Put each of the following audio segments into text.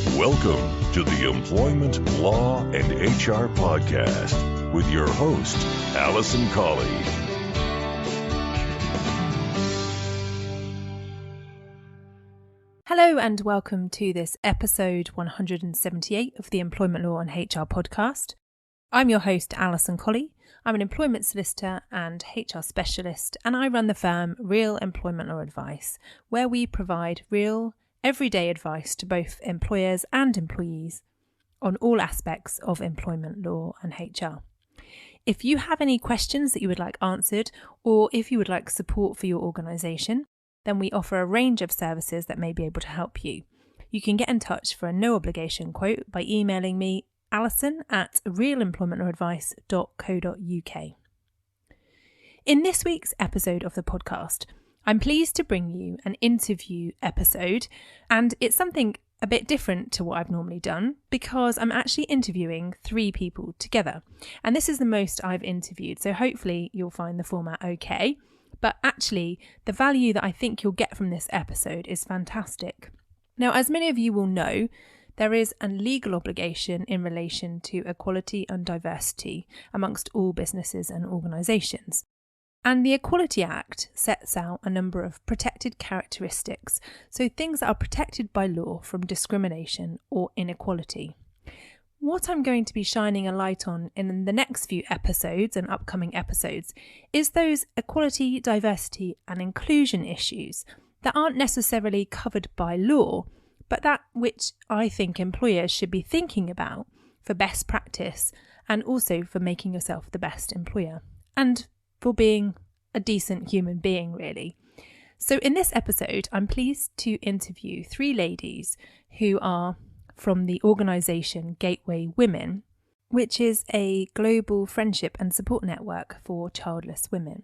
Welcome to the Employment, Law, and HR Podcast with your host, Alison Colley. Hello and welcome to this episode 178 of the Employment Law and HR Podcast. I'm your host, Alison Colley. I'm an employment solicitor and HR specialist, and I run the firm Real Employment Law Advice, where we provide real, everyday advice to both employers and employees on all aspects of employment law and HR. If you have any questions that you would like answered, or if you would like support for your organisation, then we offer a range of services that may be able to help you. You can get in touch for a no obligation quote by emailing me alison@realemploymentlawsadvice.co.uk. In this week's episode of the podcast, I'm pleased to bring you an interview episode, and it's something a bit different to what I've normally done because I'm actually interviewing 3 people together. And this is the most I've interviewed, so hopefully you'll find the format okay. But actually, the value that I think you'll get from this episode is fantastic. Now, as many of you will know, there is a legal obligation in relation to equality and diversity amongst all businesses and organisations. And the Equality Act sets out a number of protected characteristics, so things that are protected by law from discrimination or inequality. What I'm going to be shining a light on in the next few episodes and upcoming episodes is those equality, diversity and inclusion issues that aren't necessarily covered by law, but that which I think employers should be thinking about for best practice and also for making yourself the best employer and for being a decent human being, really. So in this episode, I'm pleased to interview 3 ladies who are from the organisation Gateway Women, which is a global friendship and support network for childless women.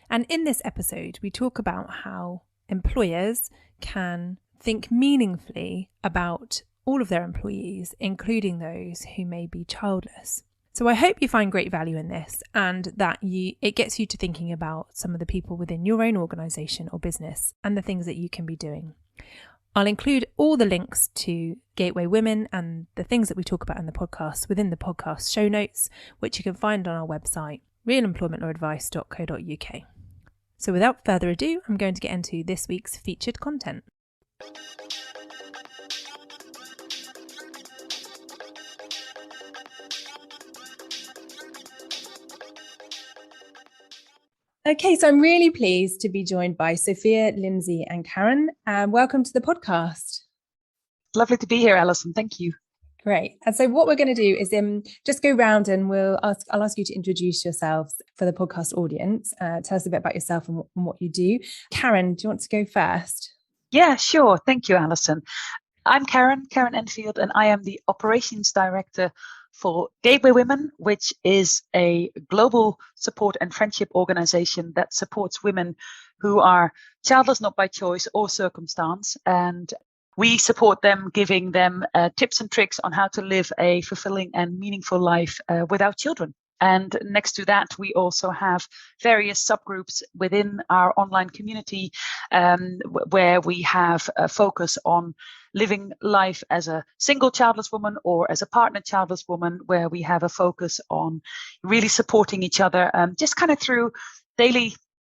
And in this episode, we talk about how employers can think meaningfully about all of their employees, including those who may be childless. So I hope you find great value in this and that it gets you to thinking about some of the people within your own organisation or business and the things that you can be doing. I'll include all the links to Gateway Women and the things that we talk about in the podcast within the podcast show notes, which you can find on our website, realemploymentlawsadvice.co.uk. So without further ado, I'm going to get into this week's featured content. Okay, so I'm really pleased to be joined by Sophia, Lindsay and Karin. Welcome to the podcast. Lovely to be here, Alison. Thank you. Great. And so what we're going to do is just go round and I'll ask you to introduce yourselves for the podcast audience. Tell us a bit about yourself and what you do. Karin, do you want to go first? Yeah, sure. Thank you, Alison. I'm Karin Enfield, and I am the Operations Director for Gateway Women, which is a global support and friendship organization that supports women who are childless not by choice or circumstance. And we support them, giving them tips and tricks on how to live a fulfilling and meaningful life without children. And next to that, we also have various subgroups within our online community where we have a focus on living life as a single childless woman or as a partnered childless woman, where we have a focus on really supporting each other, just kind of through daily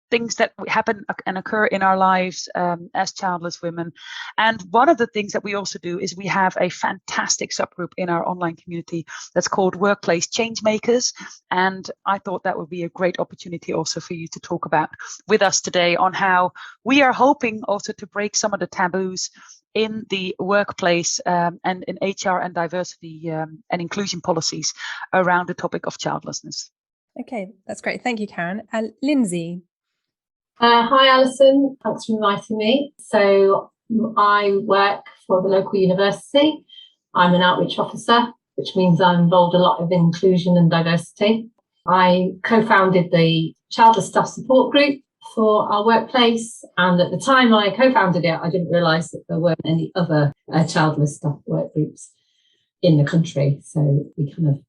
things that happen and occur in our lives as childless women. And one of the things that we also do is we have a fantastic subgroup in our online community that's called Workplace Changemakers. And I thought that would be a great opportunity also for you to talk about with us today on how we are hoping also to break some of the taboos in the workplace and in HR and diversity and inclusion policies around the topic of childlessness. Okay, that's great. Thank you, Karin. Lindsay. Hi, Alison. Thanks for inviting me. So I work for the local university. I'm an outreach officer, which means I'm involved a lot of inclusion and diversity. I co-founded the Childless Staff Support Group for our workplace. And at the time I co-founded it, I didn't realise that there weren't any other childless staff work groups in the country. So we kind of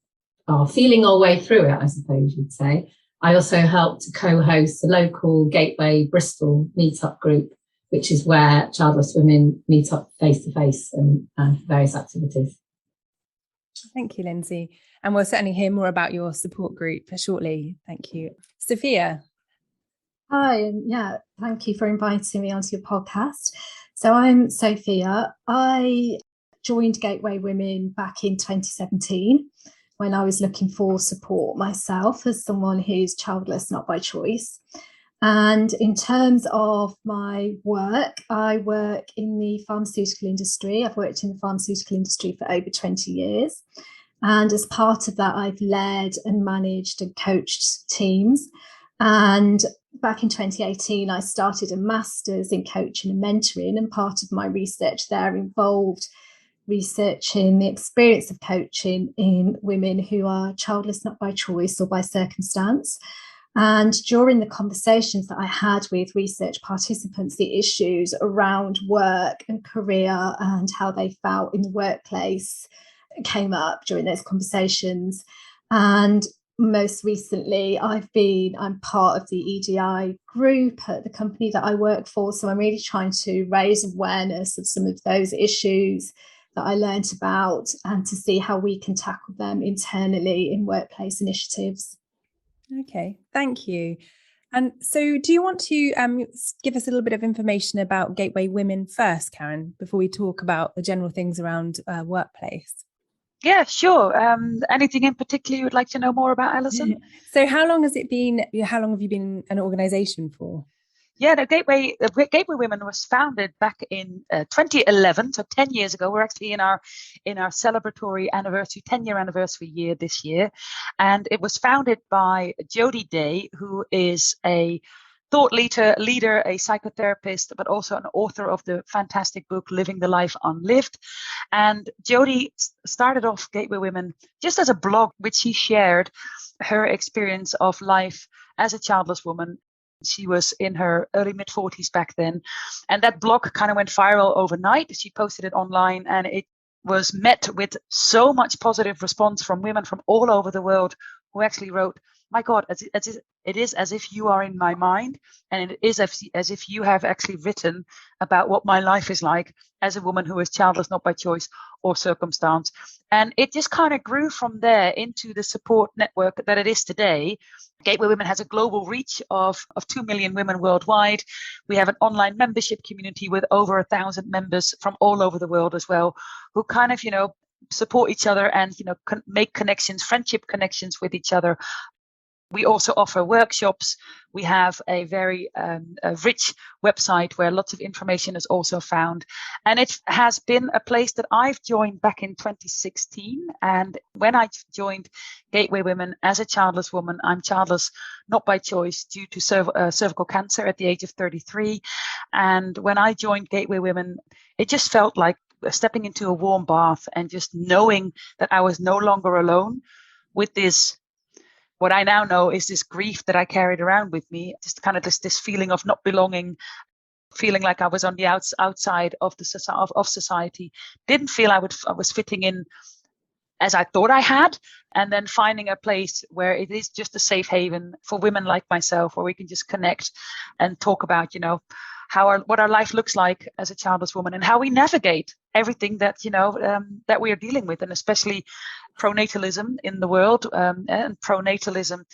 are feeling our way through it, I suppose you'd say. I also helped to co-host the local Gateway Bristol meetup group which is where childless women meet up face to face and various activities. Thank you, Lindsay. And we'll certainly hear more about your support group shortly. Thank you. Sophia. Hi, and thank you for inviting me onto your podcast. So I'm Sophia. I joined Gateway Women back in 2017 when I was looking for support myself as someone who's childless, not by choice. And in terms of my work, I work in the pharmaceutical industry. I've worked in the pharmaceutical industry for over 20 years. And as part of that, I've led and managed and coached teams. And back in 2018, I started a master's in coaching and mentoring. And part of my research there involved researching the experience of coaching in women who are childless, not by choice or by circumstance. And during the conversations that I had with research participants, the issues around work and career and how they felt in the workplace came up during those conversations. And most recently, I'm part of the EDI group at the company that I work for. So I'm really trying to raise awareness of some of those issues that I learned about and to see how we can tackle them internally in workplace initiatives. Okay, thank you. And so do you want to give us a little bit of information about Gateway Women first, Karin, before we talk about the general things around workplace? Yeah, sure. Anything in particular you would like to know more about, Alison? So how long have you been an organisation for? Yeah, the Gateway Women was founded back in 2011, so 10 years ago. We're actually in our celebratory anniversary, 10-year anniversary year this year. And it was founded by Jodie Day, who is a thought leader, a psychotherapist, but also an author of the fantastic book, Living the Life Unlived. And Jodie started off Gateway Women just as a blog, which she shared her experience of life as a childless woman. She was in her early mid-40s back then. And that blog kind of went viral overnight. She posted it online and it was met with so much positive response from women from all over the world who actually wrote, "My God, it is as if you are in my mind, and it is as if you have actually written about what my life is like as a woman who is childless, not by choice or circumstance." And it just kind of grew from there into the support network that it is today. Gateway Women has a global reach of 2 million women worldwide. We have an online membership community with over 1,000 members from all over the world as well, who kind of, support each other and, make connections, friendship connections with each other. We also offer workshops. We have a very rich website where lots of information is also found. And it has been a place that I've joined back in 2016. And when I joined Gateway Women as a childless woman, I'm childless not by choice due to cervical cancer at the age of 33. And when I joined Gateway Women, it just felt like stepping into a warm bath and just knowing that I was no longer alone with this. What I now know is this grief that I carried around with me, just kind of this feeling of not belonging, feeling like I was on the outside of society. Didn't feel I was fitting in as I thought I had, and then finding a place where it is just a safe haven for women like myself, where we can just connect and talk about, what our life looks like as a childless woman and how we navigate everything that that we are dealing with, and especially pronatalism in the world. And pronatalism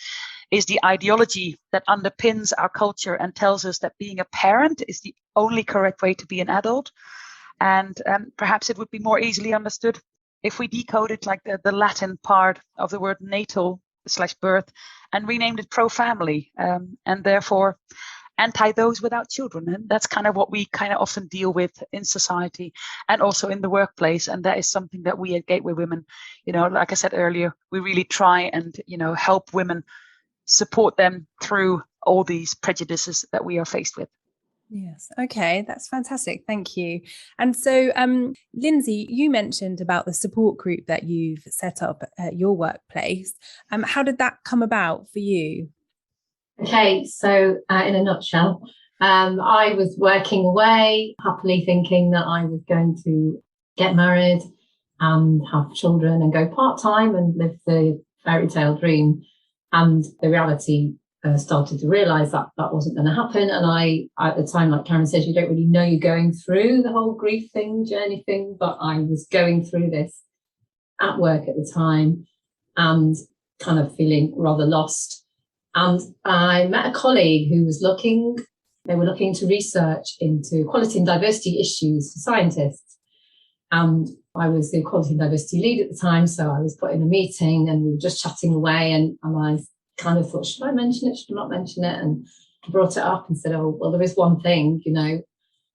is the ideology that underpins our culture and tells us that being a parent is the only correct way to be an adult. And perhaps it would be more easily understood if we decoded like the Latin part of the word natal/birth and renamed it pro-family, and therefore anti those without children. And that's kind of what we kind of often deal with in society and also in the workplace. And that is something that we at Gateway Women, like I said earlier, we really try and, help women, support them through all these prejudices that we are faced with. Yes. Okay. That's fantastic. Thank you. And so, Lindsay, you mentioned about the support group that you've set up at your workplace. How did that come about for you? Okay, so in a nutshell, I was working away, happily thinking that I was going to get married and have children and go part-time and live the fairy tale dream. And the reality started to realise that that wasn't going to happen. And I, at the time, like Karin says, you don't really know you're going through the whole grief thing, journey thing, but I was going through this at work at the time and kind of feeling rather lost. And I met a colleague who was looking to research into equality and diversity issues for scientists. And I was the equality and diversity lead at the time, so I was put in a meeting and we were just chatting away, and I kind of thought, should I mention it? Should I not mention it? And I brought it up and said, oh, well, there is one thing,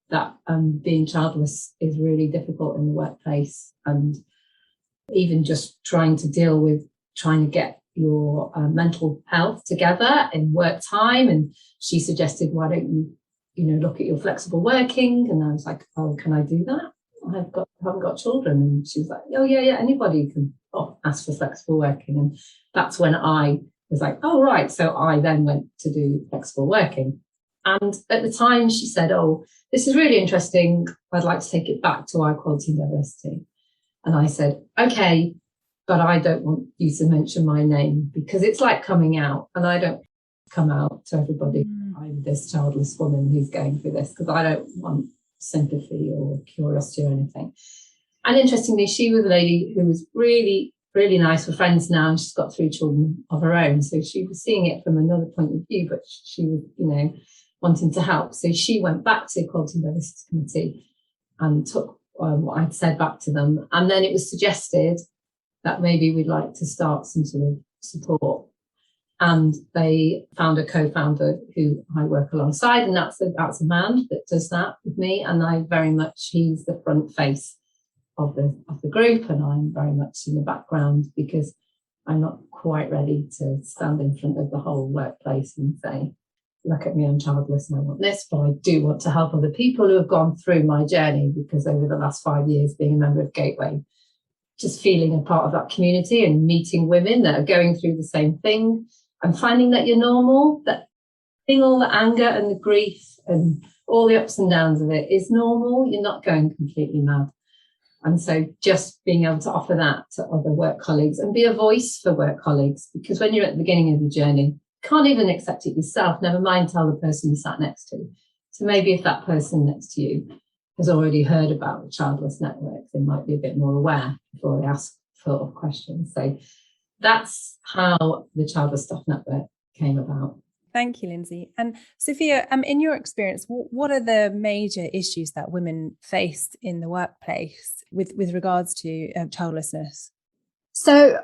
that being childless is really difficult in the workplace, and even just trying to get your mental health together in work time. And she suggested, why don't you look at your flexible working? And I was like, oh, can I do that? I haven't got children. And she was like, oh yeah, anybody can ask for flexible working. And that's when I was like, oh right. So I then went to do flexible working. And at the time she said, oh, this is really interesting, I'd like to take it back to our equality and diversity. And I said, okay, but I don't want you to mention my name, because it's like coming out, and I don't come out to everybody. I'm this childless woman who's going through this, because I don't want sympathy or curiosity or anything. And interestingly, she was a lady who was really, really nice. We're friends now, and she's got 3 children of her own. So she was seeing it from another point of view, but she was, wanting to help. So she went back to the Equality and Diversity Committee and took what I'd said back to them. And then it was suggested that maybe we'd like to start some sort of support. And they found a co-founder who I work alongside, and that's a man that does that with me. And he's the front face of the group, and I'm very much in the background, because I'm not quite ready to stand in front of the whole workplace and say, look at me, I'm childless and I want this. But I do want to help other people who have gone through my journey, because over the last 5 years being a member of Gateway, just feeling a part of that community and meeting women that are going through the same thing and finding that you're normal, that seeing all the anger and the grief and all the ups and downs of it is normal. You're not going completely mad. And so just being able to offer that to other work colleagues and be a voice for work colleagues, because when you're at the beginning of your journey, you can't even accept it yourself, never mind tell the person you sat next to. So maybe if that person next to you has already heard about the Childless Network, they might be a bit more aware before they ask sort of questions. So that's how the Childless Stuff Network came about. Thank you, Lindsay. And Sophia, in your experience, what are the major issues that women face in the workplace with regards to childlessness? So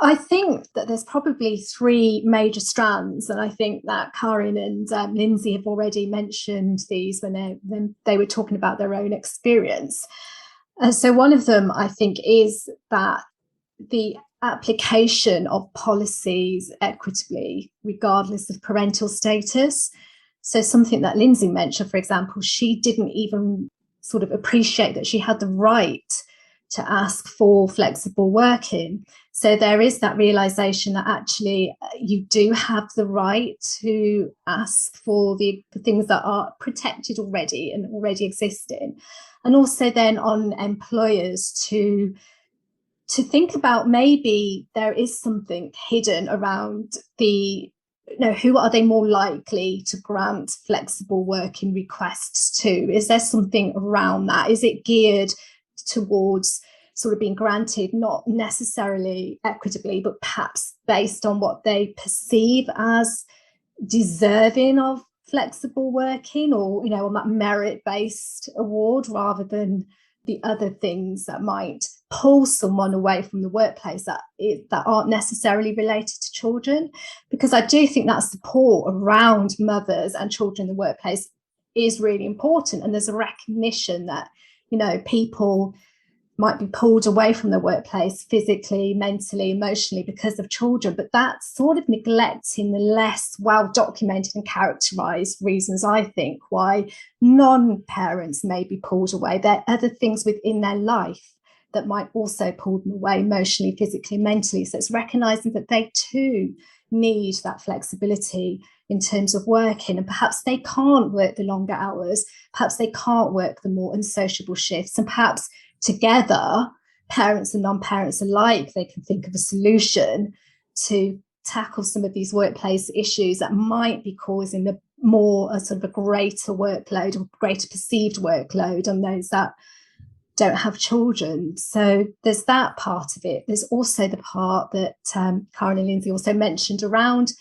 I think that there's probably 3 major strands, and I think that Karin and Lindsay have already mentioned these when they were talking about their own experience. So one of them, I think, is that the application of policies equitably, regardless of parental status. So something that Lindsay mentioned, for example, she didn't even sort of appreciate that she had the right to ask for flexible working. So there is that realization that actually you do have the right to ask for the things that are protected already and already existing. And also then on employers to think about, maybe there is something hidden around who are they more likely to grant flexible working requests to? Is there something around that? Is it geared towards sort of being granted, not necessarily equitably, but perhaps based on what they perceive as deserving of flexible working, or, on that merit-based award, rather than the other things that might pull someone away from the workplace that aren't necessarily related to children? Because I do think that support around mothers and children in the workplace is really important. And there's a recognition that, people might be pulled away from the workplace physically, mentally, emotionally because of children, but that's sort of neglecting the less well-documented and characterised reasons, I think, why non-parents may be pulled away. There are other things within their life that might also pull them away emotionally, physically, mentally. So it's recognising that they too need that flexibility in terms of working, and perhaps they can't work the longer hours, perhaps they can't work the more unsociable shifts, and perhaps together, parents and non-parents alike, they can think of a solution to tackle some of these workplace issues that might be causing a sort of a greater workload or greater perceived workload on those that don't have children. So there's that part of it. There's also the part that Karin and Lindsay also mentioned around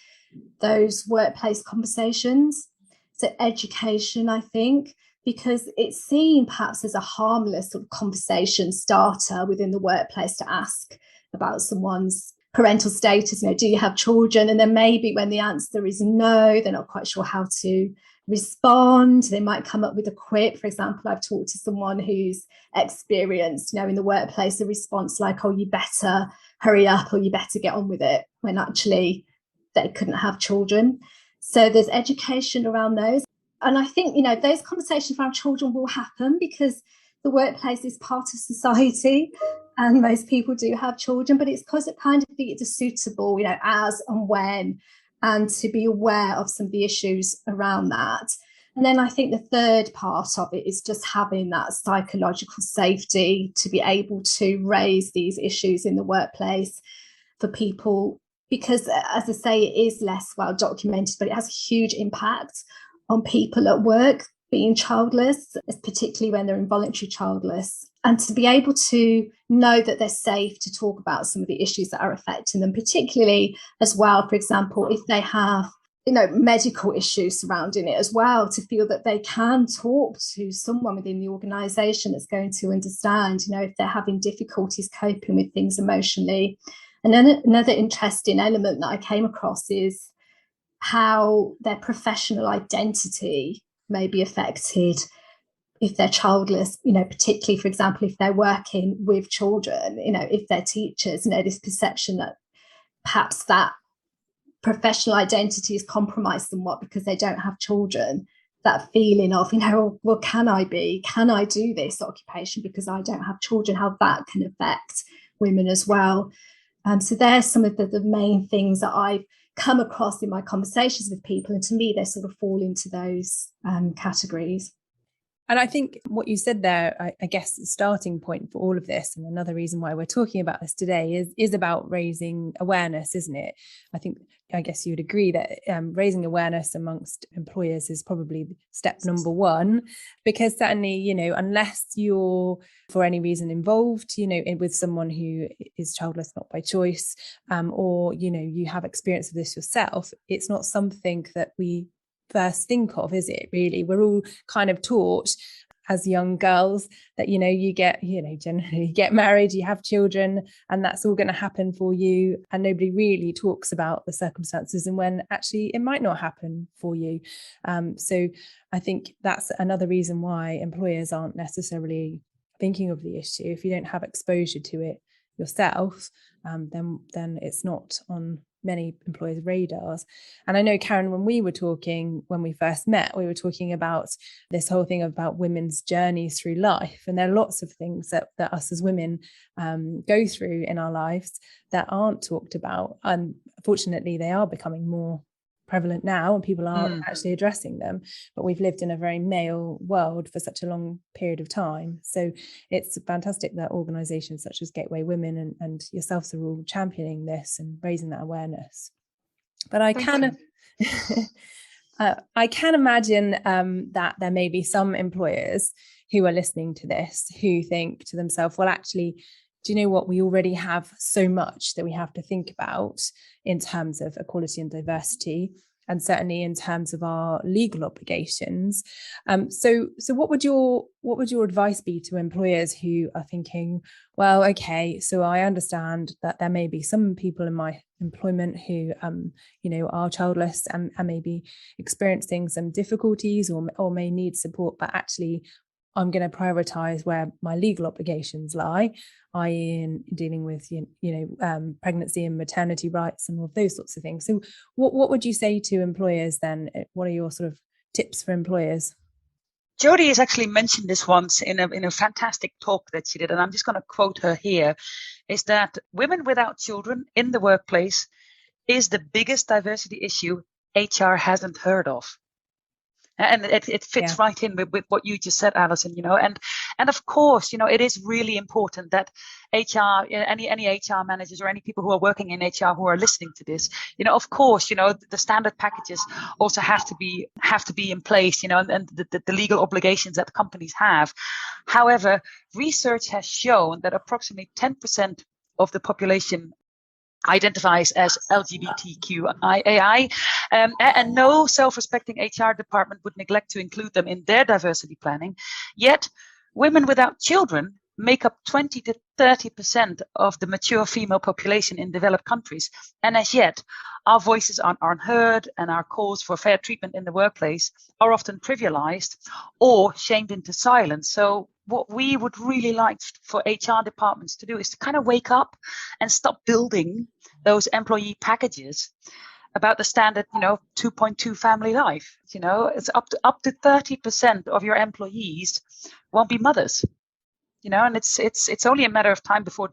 those workplace conversations. So education, I think, because it's seen perhaps as a harmless sort of conversation starter within the workplace to ask about someone's parental status. Do you have children? And then maybe when the answer is no, they're not quite sure how to respond. They might come up with a quip. For example, I've talked to someone who's experienced, in the workplace, a response like, oh, you better hurry up or you better get on with it, when actually they couldn't have children. So there's education around those. And I think, those conversations around children will happen because the workplace is part of society and most people do have children, but it's because it kind of think it's suitable, as and when, and to be aware of some of the issues around that. And then I think the third part of it is just having that psychological safety to be able to raise these issues in the workplace for people, because, as I say, it is less well documented, but it has a huge impact on people at work being childless, particularly when they're involuntary childless. And to be able to know that they're safe to talk about some of the issues that are affecting them, particularly as well, for example, if they have, medical issues surrounding it as well, to feel that they can talk to someone within the organisation that's going to understand, if they're having difficulties coping with things emotionally. And then another interesting element that I came across is how their professional identity may be affected if they're childless, particularly, for example, if they're working with children, if they're teachers, this perception that perhaps that professional identity is compromised somewhat because they don't have children, that feeling of, well, can I do this occupation because I don't have children, how that can affect women as well. So there's some of the main things that I've come across in my conversations with people, and to me they sort of fall into those categories. And I think what you said there, I guess the starting point for all of this, and another reason why we're talking about this today, is about raising awareness, isn't it? I guess you would agree that raising awareness amongst employers is probably step number one, because certainly, unless you're for any reason involved, with someone who is childless not by choice, or, you have experience of this yourself, it's not something that we first think of, is it? Really, we're all kind of taught as young girls that you get generally get married, you have children, and that's all going to happen for you, and nobody really talks about the circumstances and when actually it might not happen for you. So I think that's another reason why employers aren't necessarily thinking of the issue. If you don't have exposure to it yourself, then it's not on many employers' radars. And I know, Karin, when we first met, we were talking about this whole thing about women's journeys through life. And there are lots of things that us as women go through in our lives that aren't talked about. And fortunately, they are becoming more prevalent now and people are actually addressing them, but we've lived in a very male world for such a long period of time. So it's fantastic that organisations such as Gateway Women and yourselves are all championing this and raising that awareness. But I can imagine that there may be some employers who are listening to this who think to themselves, well, actually, do you know what? We already have so much that we have to think about in terms of equality and diversity, and certainly in terms of our legal obligations. So what would your advice be to employers who are thinking, well, okay, so I understand that there may be some people in my employment who, are childless and maybe experiencing some difficulties or may need support, but actually I'm going to prioritise where my legal obligations lie, i.e. in dealing with, pregnancy and maternity rights and all of those sorts of things. So what would you say to employers then? What are your sort of tips for employers? Jodie has actually mentioned this once in a fantastic talk that she did, and I'm just going to quote her here, is that women without children in the workplace is the biggest diversity issue HR hasn't heard of. And it fits right in with what you just said, Alison, and of course, it is really important that HR, any HR managers or any people who are working in HR who are listening to this, of course, the standard packages also have to be in place, and the legal obligations that the companies have. However, research has shown that approximately 10% of the population identifies as LGBTQIAI, and no self-respecting HR department would neglect to include them in their diversity planning. Yet, women without children make up 20 to 30% of the mature female population in developed countries. And as yet, our voices aren't heard, and our calls for fair treatment in the workplace are often trivialized or shamed into silence. So what we would really like for HR departments to do is to kind of wake up and stop building those employee packages about the standard, 2.2 family life. It's up to 30% of your employees won't be mothers. And it's only a matter of time before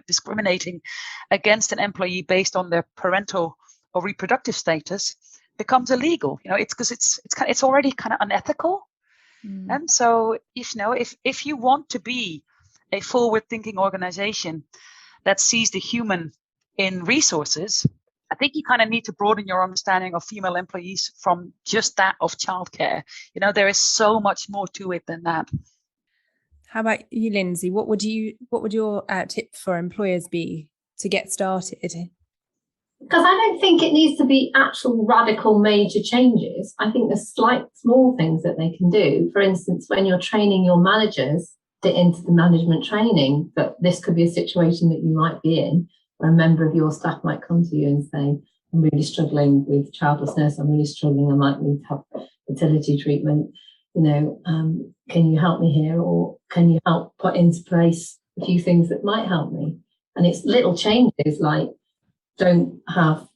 discriminating against an employee based on their parental or reproductive status becomes illegal. It's because it's already kind of unethical. And so if you want to be a forward-thinking organization that sees the human in resources, I think you kind of need to broaden your understanding of female employees from just that of childcare. There is so much more to it than that. How about you, Lindsay? What would your tip for employers be to get started? Because I don't think it needs to be actual radical major changes. I think there's slight small things that they can do. For instance, when you're training your managers into the management training, that this could be a situation that you might be in, where a member of your staff might come to you and say, I'm really struggling with childlessness, I'm really struggling, I might need to have fertility treatment. Can you help me here? Or can you help put into place a few things that might help me? And it's little changes like don't have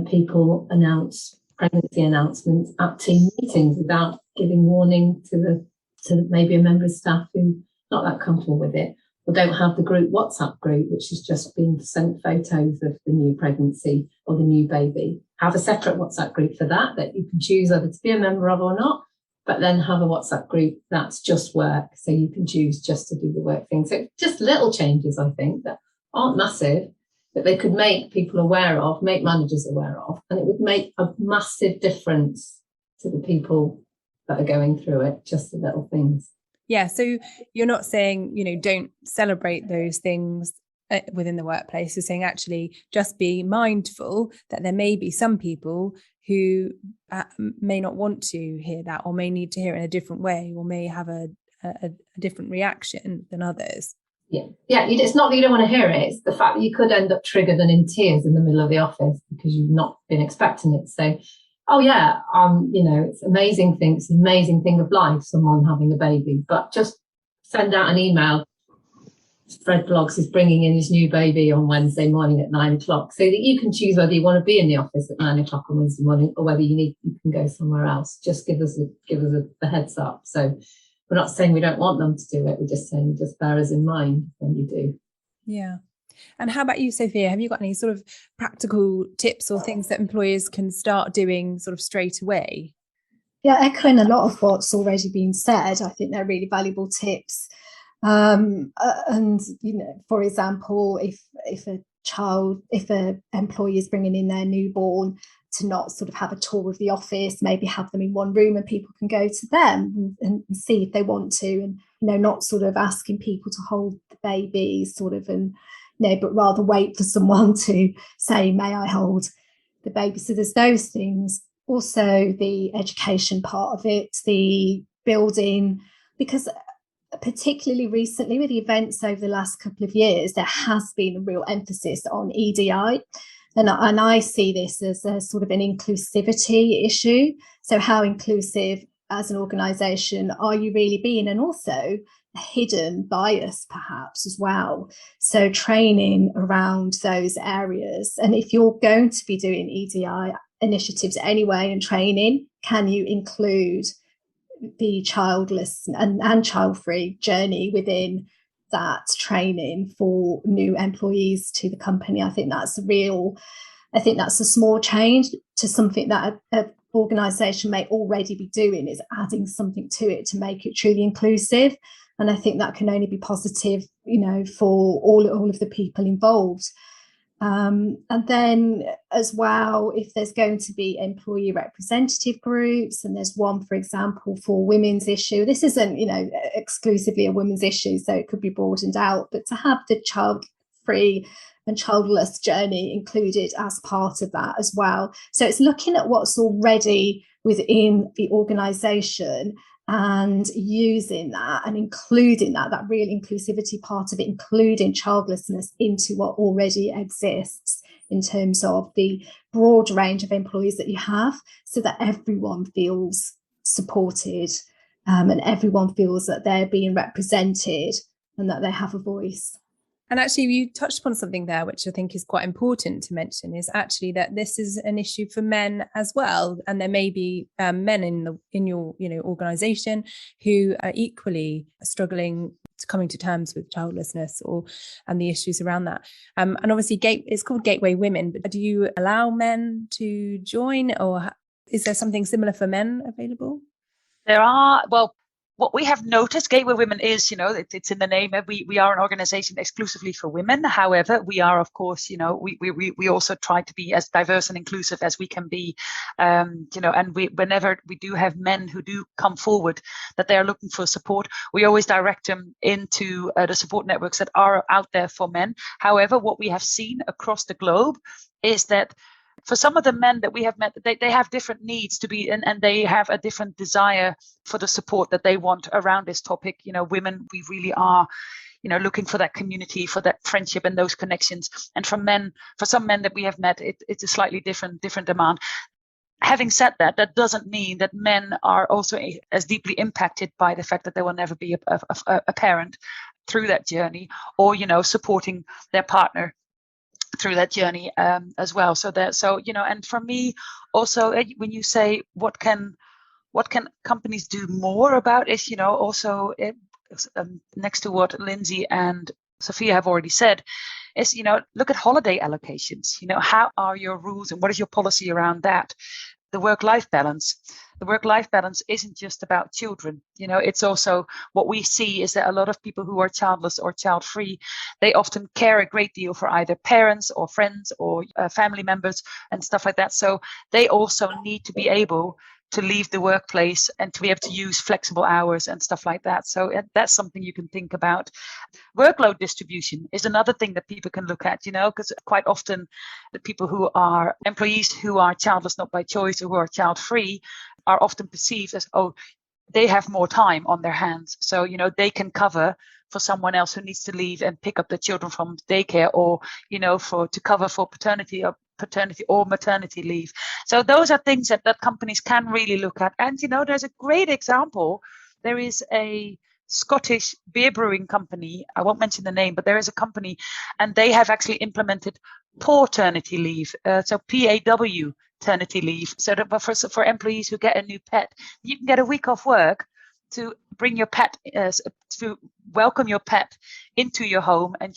people announce pregnancy announcements at team meetings without giving warning to maybe a member of staff who's not that comfortable with it, or don't have the group WhatsApp group, which is just being sent photos of the new pregnancy or the new baby. Have a separate WhatsApp group for that you can choose whether to be a member of or not, but then have a WhatsApp group that's just work, so you can choose just to do the work thing. So just little changes, I think, that aren't massive, that they could make people aware of, make managers aware of, and it would make a massive difference to the people that are going through it, just the little things. Yeah, so you're not saying, don't celebrate those things within the workplace. You're saying actually just be mindful that there may be some people who may not want to hear that, or may need to hear it in a different way, or may have a different reaction than others. Yeah, it's not that you don't want to hear it, it's the fact that you could end up triggered and in tears in the middle of the office because you've not been expecting it. So, it's an amazing thing of life, someone having a baby, but just send out an email. Fred Bloggs is bringing in his new baby on Wednesday morning at 9:00, so that you can choose whether you want to be in the office at 9:00 on Wednesday morning or whether you can go somewhere else. Just give us a heads up. So we're not saying we don't want them to do it. We're just saying just bear us in mind when you do. Yeah. And how about you, Sophia? Have you got any sort of practical tips or things that employers can start doing sort of straight away? Yeah, echoing a lot of what's already been said, I think they're really valuable tips. And for example, if an employee is bringing in their newborn, to not sort of have a tour of the office, maybe have them in one room and people can go to them and see if they want to, and not sort of asking people to hold the baby sort of, and but rather wait for someone to say, may I hold the baby? So there's those things. Also the education part of it, the building, because particularly recently with the events over the last couple of years, there has been a real emphasis on EDI. And I see this as a sort of an inclusivity issue. So how inclusive as an organisation are you really being? And also a hidden bias perhaps as well. So training around those areas. And if you're going to be doing EDI initiatives anyway and training, can you include the childless and child-free journey within that training for new employees to the company? I think that's a small change to something that organisation may already be doing is adding something to it to make it truly inclusive. And I think that can only be positive, for all of the people involved. And then as well, if there's going to be employee representative groups, and there's one, for example, for women's issue, this isn't, exclusively a women's issue, so it could be broadened out, but to have the child-free and childless journey included as part of that as well. So it's looking at what's already within the organisation and using that and including that real inclusivity part of it, including childlessness into what already exists in terms of the broad range of employees that you have, so that everyone feels supported and everyone feels that they're being represented and that they have a voice. And actually, you touched upon something there, which I think is quite important to mention, is actually that this is an issue for men as well. And there may be men in your organisation who are equally struggling coming to terms with childlessness and the issues around that. And obviously, it's called Gateway Women. But do you allow men to join, or is there something similar for men available? There are, what we have noticed, Gateway Women is, it's in the name. We are an organization exclusively for women. However, we are, of course, we also try to be as diverse and inclusive as we can be, and whenever we do have men who do come forward that they are looking for support, we always direct them into the support networks that are out there for men. However, what we have seen across the globe is that for some of the men that we have met, they have different needs to be, and they have a different desire for the support that they want around this topic. Women, we really are, looking for that community, for that friendship and those connections. And for some men that we have met, it's a slightly different demand. Having said that, that doesn't mean that men are also as deeply impacted by the fact that they will never be a parent through that journey, or, supporting their partner through that journey as well. And for me also, when you say what can companies do more about it, also next to what Lindsay and Sophia have already said, is look at holiday allocations. How are your rules and what is your policy around that? The work-life balance. The work-life balance isn't just about children. It's also what we see is that a lot of people who are childless or child-free, they often care a great deal for either parents or friends or family members and stuff like that. So they also need to be able to leave the workplace and to be able to use flexible hours and stuff like that. So that's something you can think about. Workload distribution is another thing that people can look at, because quite often the people who are employees who are childless not by choice or who are child free are often perceived as, they have more time on their hands. So, they can cover for someone else who needs to leave and pick up the children from daycare, or, to cover for paternity or maternity leave. So those are things that companies can really look at. And, there's a great example. There is a Scottish beer brewing company. I won't mention the name, but there is a company, and they have actually implemented paternity leave. So PAW, paternity leave. So that for employees who get a new pet, you can get a week off work to bring your pet, to welcome your pet into your home and,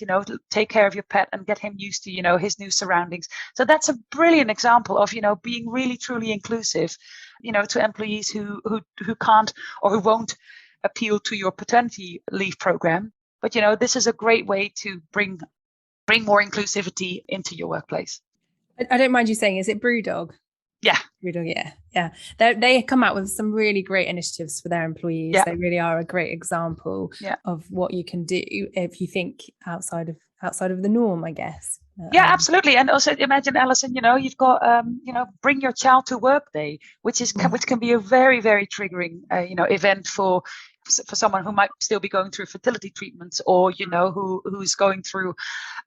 take care of your pet and get him used to, his new surroundings. So that's a brilliant example of, being really, truly inclusive, to employees who can't or who won't appeal to your paternity leave program. But, this is a great way to bring more inclusivity into your workplace. I don't mind you saying, is it Brewdog? Yeah. Brewdog, yeah. They come out with some really great initiatives for their employees. Yeah. They really are a great example of what you can do if you think outside of the norm, I guess. Yeah, absolutely. And also imagine, Alison, you've got, Bring Your Child to Work Day, which can be a very, very triggering, event for someone who might still be going through fertility treatments, or, who's going through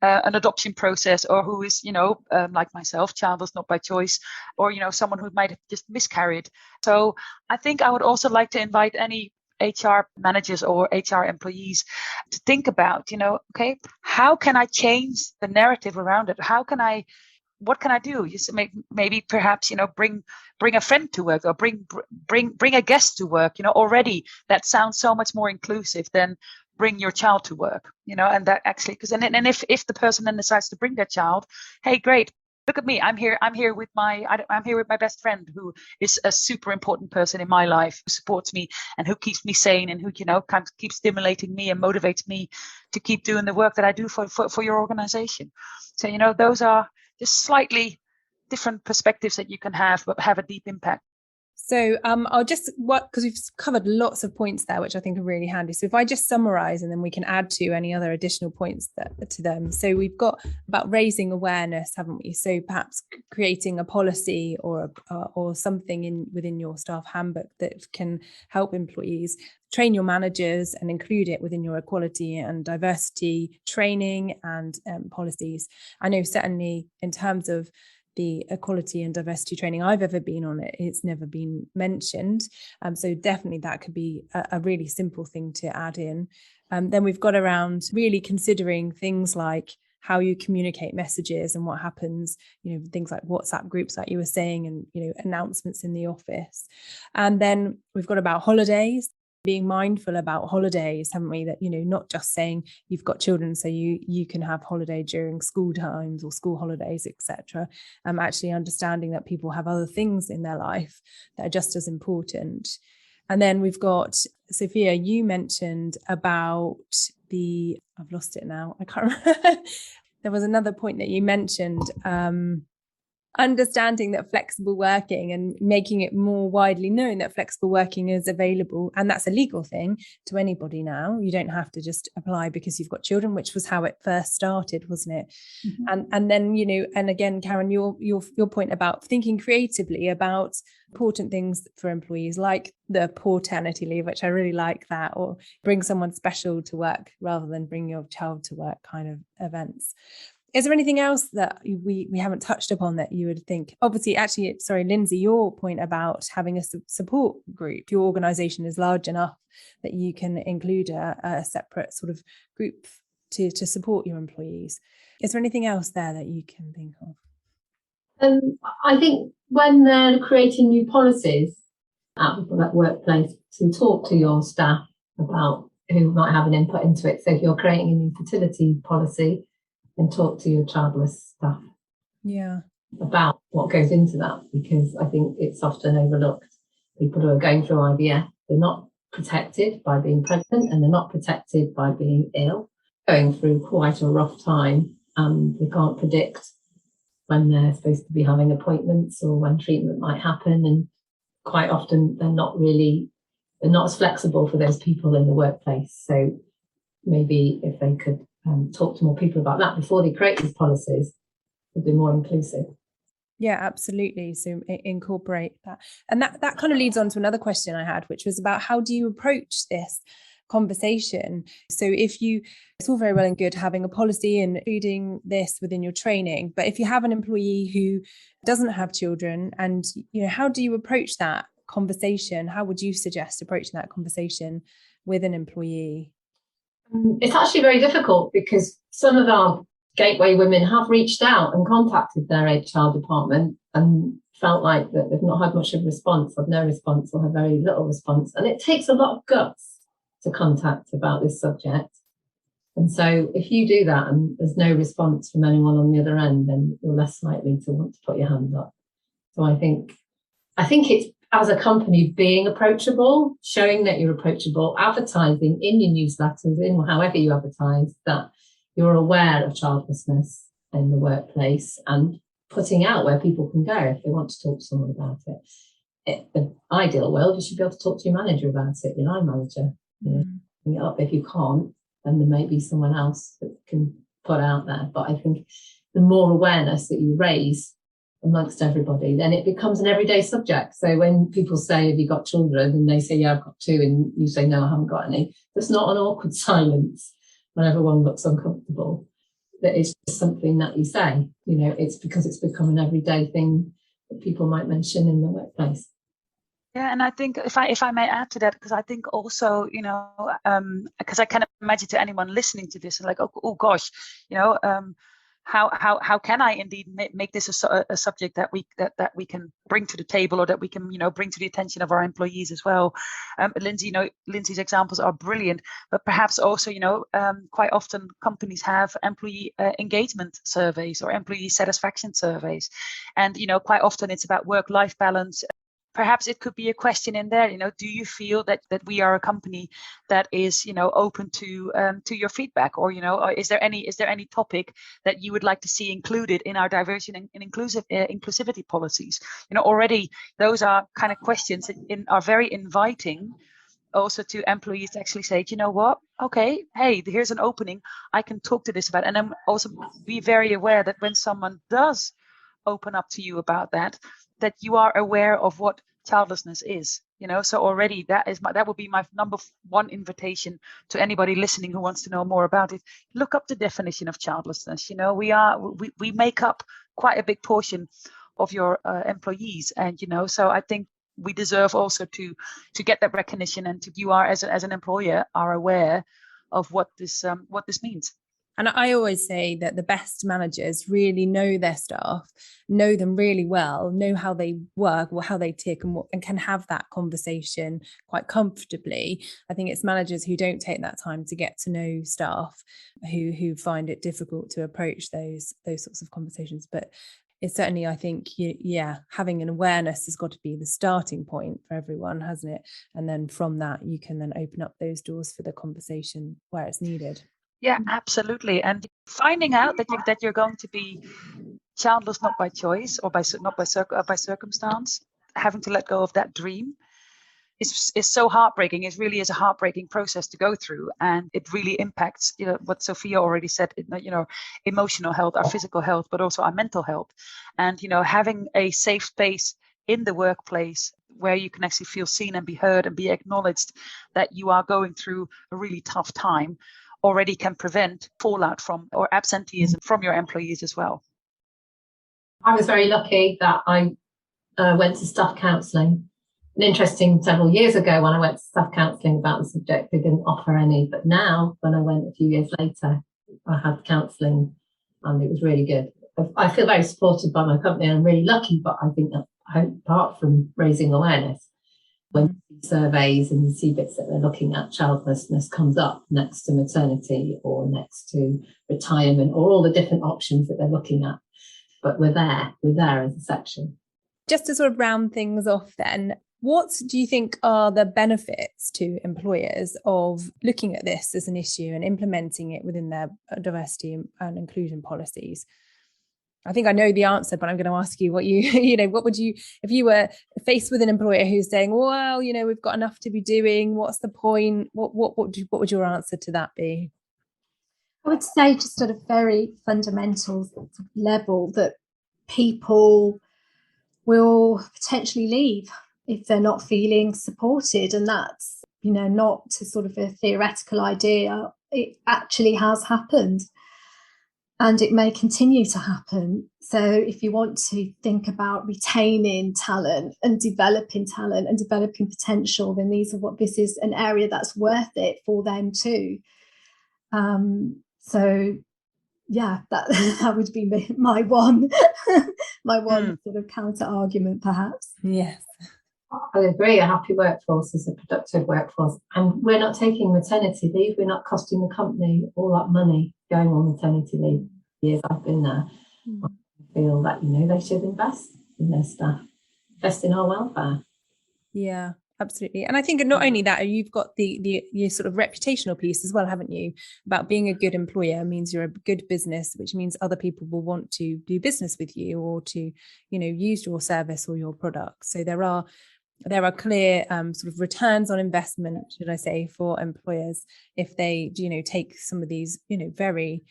an adoption process, or who is, like myself, childless not by choice, or, someone who might have just miscarried. So I think I would also like to invite any HR managers or HR employees to think about, okay, how can I change the narrative around it? What can I do? Maybe perhaps, bring a friend to work, or bring a guest to work. Already that sounds so much more inclusive than bring your child to work. And that actually, because and if the person then decides to bring their child, hey, great, look at me. I'm here with my best friend, who is a super important person in my life, who supports me and who keeps me sane, and who kind of keeps stimulating me and motivates me to keep doing the work that I do for your organization. So those are just slightly different perspectives that you can have, but have a deep impact. So I'll just because we've covered lots of points there, which I think are really handy. So if I just summarize, and then we can add to any other additional points to them. So we've got about raising awareness, haven't we? So perhaps creating a policy or something within your staff handbook that can help employees. Train your managers and include it within your equality and diversity training and policies. I know certainly in terms of the equality and diversity training I've ever been on, it's never been mentioned. So definitely that could be a really simple thing to add in. Then we've got around really considering things like how you communicate messages and what happens, things like WhatsApp groups, like you were saying, and, announcements in the office. And then we've got about holidays. Being mindful about holidays, haven't we? That, not just saying you've got children, so you can have holiday during school times or school holidays, etc. Actually understanding that people have other things in their life that are just as important. And then we've got, Sophia, you mentioned about I've lost it now. I can't remember. There was another point that you mentioned, understanding that flexible working and making it more widely known that flexible working is available, and that's a legal thing to anybody now. You don't have to just apply because you've got children, which was how it first started, wasn't it? Mm-hmm. And then and again, Karin, your point about thinking creatively about important things for employees, like the paternity leave, which I really like that, or bring someone special to work rather than bring your child to work kind of events. Is there anything else that we haven't touched upon that you would think? Obviously, Lindsay, your point about having a support group, your organisation is large enough that you can include a separate sort of group to support your employees. Is there anything else there that you can think of? I think when they're creating new policies at that workplace, to talk to your staff about who might have an input into it. So if you're creating a new fertility policy, and talk to your childless staff about what goes into that, because I think it's often overlooked. People who are going through IVF, they're not protected by being pregnant, and they're not protected by being ill, going through quite a rough time, and they can't predict when they're supposed to be having appointments or when treatment might happen, and quite often they're not as flexible for those people in the workplace. So maybe if they could talk to more people about that before they create these policies, it'd be more inclusive. Yeah, absolutely. So incorporate that. And that kind of leads on to another question I had, which was about how do you approach this conversation? So it's all very well and good having a policy and including this within your training, but if you have an employee who doesn't have children, and how do you approach that conversation? How would you suggest approaching that conversation with an employee? It's actually very difficult, because some of our gateway women have reached out and contacted their HR department and felt like that they've not had much of a response, or no response, or have very little response. And it takes a lot of guts to contact about this subject. And so if you do that and there's no response from anyone on the other end, then you're less likely to want to put your hand up. So I think it's, as a company, being approachable, showing that you're approachable, advertising in your newsletters, in however you advertise, that you're aware of childlessness in the workplace, and putting out where people can go if they want to talk to someone about it. The ideal world, you should be able to talk to your manager about it, your line manager. Bring it up. If you can't, then there may be someone else that can put out there. But I think the more awareness that you raise amongst everybody, then it becomes an everyday subject. So when people say, have you got children? And they say, yeah, I've got 2, and you say, no, I haven't got any. There's not an awkward silence when everyone looks uncomfortable. That is just something that you say. It's because it's become an everyday thing that people might mention in the workplace. Yeah, and I think if I may add to that, because I think also, because I can imagine to anyone listening to this, like, oh gosh, how can I indeed make this a subject that we can bring to the table, or that we can bring to the attention of our employees as well. Lindsay, Lindsay's examples are brilliant, but perhaps also quite often companies have employee engagement surveys or employee satisfaction surveys, and quite often it's about work-life balance. Perhaps it could be a question in there, do you feel that we are a company that is, open to your feedback, or is there any topic that you would like to see included in our diversity and inclusivity policies? Already those are kind of questions that are very inviting also to employees to actually say, what? Okay, hey, here's an opening. I can talk to this about, and then also be very aware that when someone does open up to you about that you are aware of what childlessness is. So already that would be my number one invitation to anybody listening who wants to know more about it. Look up the definition of childlessness. We make up quite a big portion of your employees, and so I think we deserve also to get that recognition, and you are as an employer are aware of what this means. And I always say that the best managers really know their staff, know them really well, know how they work or how they tick, and can have that conversation quite comfortably. I think it's managers who don't take that time to get to know staff who find it difficult to approach those sorts of conversations. But it's certainly, I think, having an awareness has got to be the starting point for everyone, hasn't it? And then from that, you can then open up those doors for the conversation where it's needed. Yeah, absolutely. And finding out that you're going to be childless not by choice or by circumstance, having to let go of that dream is so heartbreaking. It really is a heartbreaking process to go through, and it really impacts what Sophia already said. Emotional health, our physical health, but also our mental health. And having a safe space in the workplace where you can actually feel seen and be heard and be acknowledged that you are going through a really tough time already can prevent fallout from or absenteeism from your employees as well. I was very lucky that I went to staff counselling. And interesting, several years ago when I went to staff counselling about the subject, they didn't offer any. But now, when I went a few years later, I had counselling, and it was really good. I feel very supported by my company. I'm really lucky, but I think that apart from raising awareness, when you see surveys and you see bits that they're looking at, childlessness comes up next to maternity or next to retirement or all the different options that they're looking at. But we're there as a section. Just to sort of round things off then, what do you think are the benefits to employers of looking at this as an issue and implementing it within their diversity and inclusion policies? I think I know the answer, but I'm going to ask you what what would you, if you were faced with an employer who's saying, well, we've got enough to be doing, what's the point? What would your answer to that be? I would say just at a very fundamental level that people will potentially leave if they're not feeling supported. And that's, not a sort of a theoretical idea. It actually has happened. And it may continue to happen. So if you want to think about retaining talent and developing potential, then this is an area that's worth it for them too. So yeah, that would be my one sort of counter argument, perhaps. Yes. I agree. A happy workforce is a productive workforce. And we're not taking maternity leave. We're not costing the company all that money going on maternity leave. Years I've been there. I feel that, they should invest in their staff, invest in our welfare. Yeah, absolutely. And I think not only that, you've got the sort of reputational piece as well, haven't you? About being a good employer means you're a good business, which means other people will want to do business with you or to, use your service or your product. So there are clear sort of returns on investment, should I say, for employers if they, take some of these, very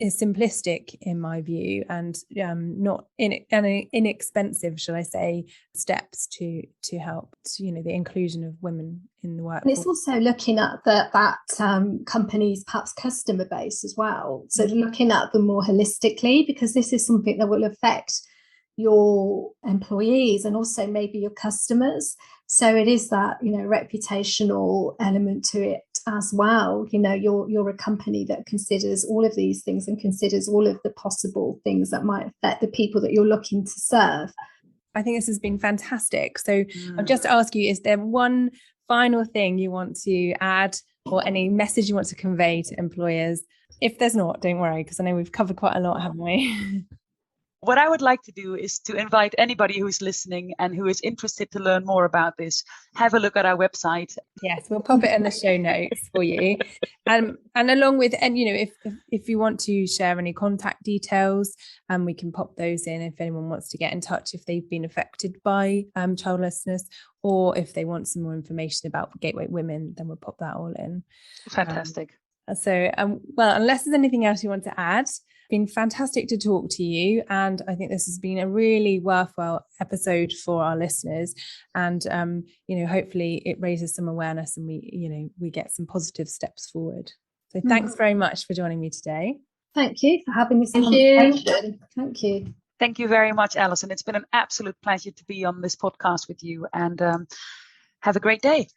simplistic, in my view, and not inexpensive, shall I say, steps to help the inclusion of women in the workforce. And it's also looking at that company's perhaps customer base as well. So looking at them more holistically, because this is something that will affect your employees and also maybe your customers. So it is that reputational element to it as well, you're a company that considers all of these things and considers all of the possible things that might affect the people that you're looking to serve. I think this has been fantastic. So I'll just ask you, is there one final thing you want to add or any message you want to convey to employers? If there's not, don't worry, because I know we've covered quite a lot, haven't we? What I would like to do is to invite anybody who's listening and who is interested to learn more about this, have a look at our website. Yes, we'll pop it in the show notes for you. And along with, and if you want to share any contact details, we can pop those in if anyone wants to get in touch if they've been affected by childlessness, or if they want some more information about Gateway Women, then we'll pop that all in. Fantastic. Well, unless there's anything else you want to add, it's been fantastic to talk to you, and I think this has been a really worthwhile episode for our listeners, and hopefully it raises some awareness and we get some positive steps forward. So thanks very much for joining me today. Thank you for having this conversation. Thank you. Thank you very much, Alison. It's been an absolute pleasure to be on this podcast with you, and have a great day.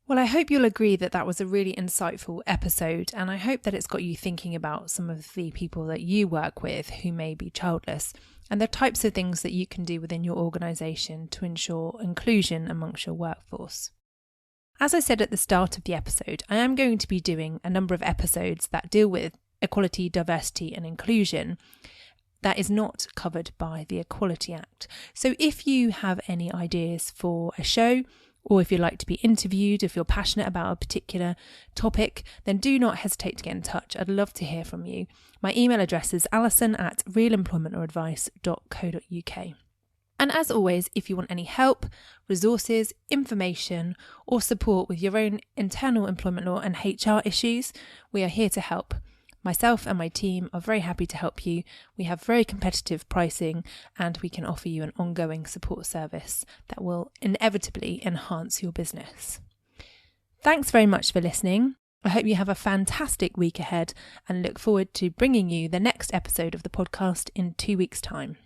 Well, I hope you'll agree that that was a really insightful episode, and I hope that it's got you thinking about some of the people that you work with who may be childless and the types of things that you can do within your organisation to ensure inclusion amongst your workforce. As I said at the start of the episode, I am going to be doing a number of episodes that deal with equality, diversity and inclusion that is not covered by the Equality Act. So if you have any ideas for a show, or if you'd like to be interviewed, if you're passionate about a particular topic, then do not hesitate to get in touch. I'd love to hear from you. My email address is alison@realemploymentoradvice.co.uk. And as always, if you want any help, resources, information, or support with your own internal employment law and HR issues, we are here to help. Myself and my team are very happy to help you. We have very competitive pricing, and we can offer you an ongoing support service that will inevitably enhance your business. Thanks very much for listening. I hope you have a fantastic week ahead and look forward to bringing you the next episode of the podcast in 2 weeks' time.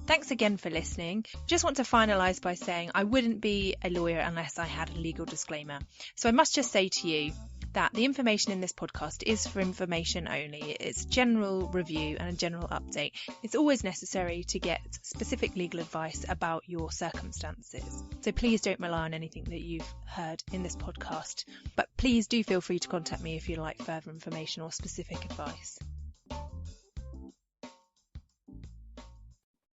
Thanks again for listening. Just want to finalise by saying I wouldn't be a lawyer unless I had a legal disclaimer. So I must just say to you that the information in this podcast is for information only. It's general review and a general update. It's always necessary to get specific legal advice about your circumstances. So please don't rely on anything that you've heard in this podcast. But please do feel free to contact me if you'd like further information or specific advice.